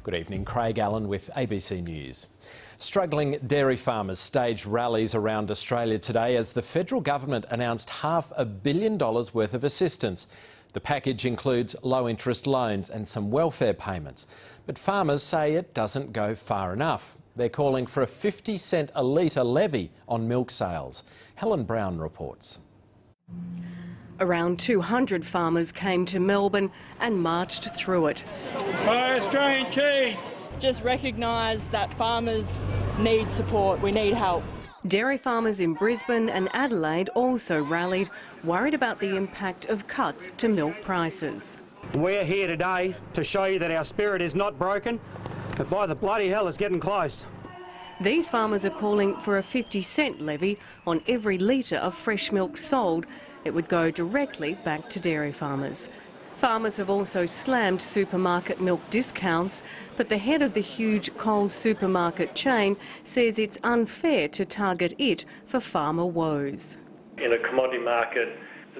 Good evening, Craig Allen with ABC News. Struggling dairy farmers staged rallies around Australia today as the federal government announced $500 million worth of assistance. The package includes low-interest loans and some welfare payments. But farmers say it doesn't go far enough. They're calling for a 50-cent a litre levy on milk sales. Helen Brown reports. Around 200 farmers came to Melbourne and marched through it. Buy Australian cheese! Just recognise that farmers need support, we need help. Dairy farmers in Brisbane and Adelaide also rallied, worried about the impact of cuts to milk prices. We're here today to show you that our spirit is not broken, but by the bloody hell it's getting close. These farmers are calling for a 50-cent levy on every litre of fresh milk sold. It would go directly back to dairy farmers. Farmers have also slammed supermarket milk discounts, but the head of the huge Coles supermarket chain says it's unfair to target it for farmer woes. In a commodity market,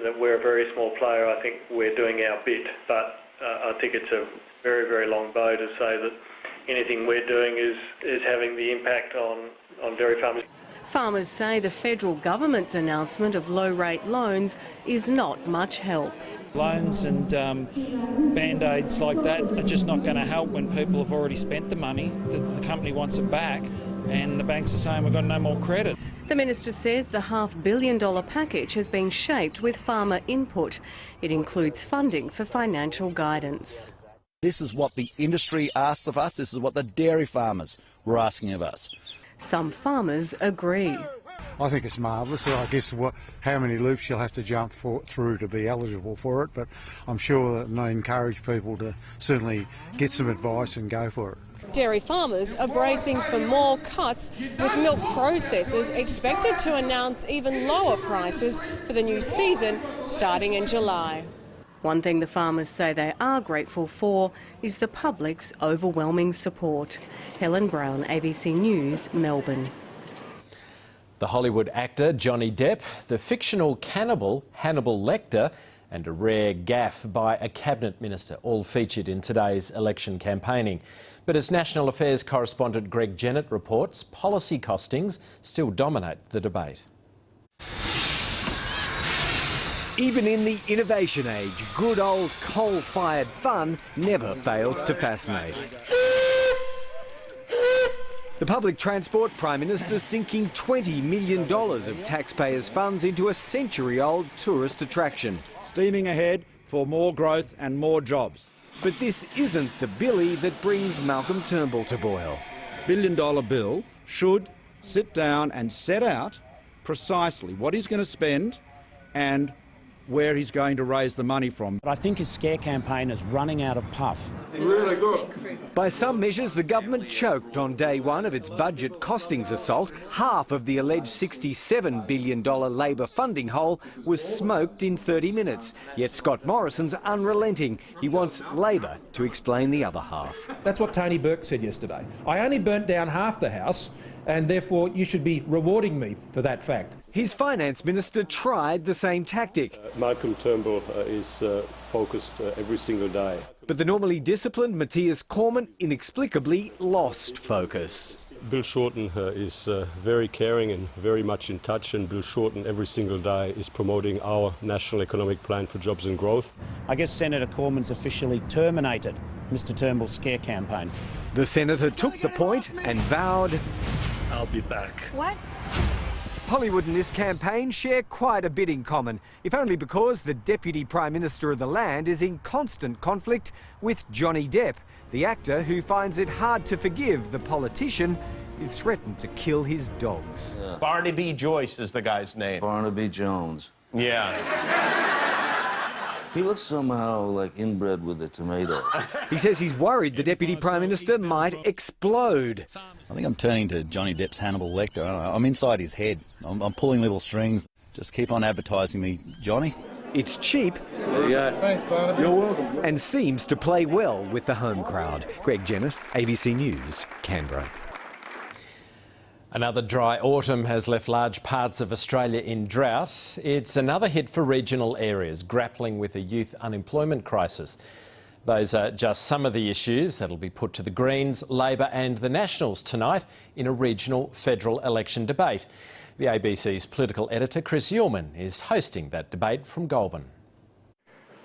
that we're a very small player, I think we're doing our bit, but I think it's a very, very long bow to say that anything we're doing is having the impact on dairy farmers. Farmers say the federal government's announcement of low-rate loans is not much help. Loans and band-aids like that are just not going to help when people have already spent the money. The company wants it back and the banks are saying we've got no more credit. The minister says the $500 million package has been shaped with farmer input. It includes funding for financial guidance. This is what the industry asks of us. This is what the dairy farmers were asking of us. Some farmers agree. I think it's marvellous. I guess how many loops you'll have to jump through to be eligible for it, but I'm sure that I encourage people to certainly get some advice and go for it. Dairy farmers are bracing for more cuts, with milk processors expected to announce even lower prices for the new season starting in July. One thing the farmers say they are grateful for is the public's overwhelming support. Helen Brown, ABC News, Melbourne. The Hollywood actor Johnny Depp, the fictional cannibal Hannibal Lecter, and a rare gaffe by a cabinet minister, all featured in today's election campaigning. But as National Affairs correspondent Greg Jennett reports, policy costings still dominate the debate. Even in the innovation age, good old coal-fired fun never fails to fascinate. The Public Transport Prime Minister sinking $20 million of taxpayers' funds into a century-old tourist attraction. Steaming ahead for more growth and more jobs. But this isn't the billy that brings Malcolm Turnbull to boil. Billion-dollar bill should sit down and set out precisely what he's going to spend and where he's going to raise the money from. But I think his scare campaign is running out of puff. Really good. By some measures, the government choked on day one of its budget costings assault. Half of the alleged $67 billion Labor funding hole was smoked in 30 minutes. Yet Scott Morrison's unrelenting. He wants Labor to explain the other half. That's what Tony Burke said yesterday. I only burnt down half the house, and therefore you should be rewarding me for that fact. His finance minister tried the same tactic. Malcolm Turnbull is focused every single day. But the normally disciplined Matthias Cormann inexplicably lost focus. Bill Shorten is very caring and very much in touch, and Bill Shorten every single day is promoting our National Economic Plan for Jobs and Growth. I guess Senator Cormann's officially terminated Mr Turnbull's scare campaign. The senator took the point and vowed, "I'll be back." What? Hollywood and this campaign share quite a bit in common, if only because the Deputy Prime Minister of the land is in constant conflict with Johnny Depp, the actor who finds it hard to forgive the politician who threatened to kill his dogs. Yeah. Barnaby Joyce is the guy's name. Barnaby Jones. Yeah. He looks somehow like inbred with the tomato. He says he's worried the Deputy Prime Minister might explode. I think I'm turning to Johnny Depp's Hannibal Lecter. I'm inside his head. I'm pulling little strings. Just keep on advertising me, Johnny. It's cheap. There you go. Thanks, Barnaby. You're welcome. And seems to play well with the home crowd. Greg Jennett, ABC News, Canberra. Another dry autumn has left large parts of Australia in drought. It's another hit for regional areas grappling with a youth unemployment crisis. Those are just some of the issues that'll be put to the Greens, Labor and the Nationals tonight in a regional federal election debate. The ABC's political editor Chris Uhlmann is hosting that debate from Goulburn.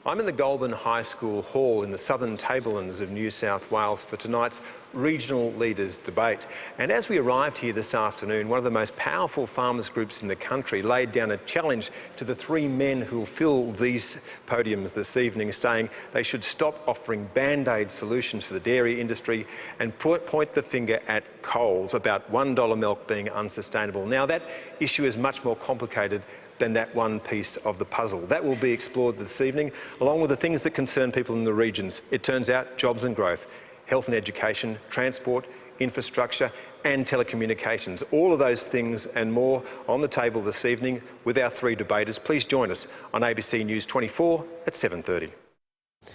I'm in the Goulburn High School Hall in the southern tablelands of New South Wales for tonight's regional leaders debate. And as we arrived here this afternoon, one of the most powerful farmers groups in the country laid down a challenge to the three men who will fill these podiums this evening, saying they should stop offering band-aid solutions for the dairy industry and point the finger at Coles about $1 milk being unsustainable. Now, that issue is much more complicated than that one piece of the puzzle. That will be explored this evening, along with the things that concern people in the regions. It turns out jobs and growth, health and education, transport, infrastructure and telecommunications. All of those things and more on the table this evening with our three debaters. Please join us on ABC News 24 at 7:30.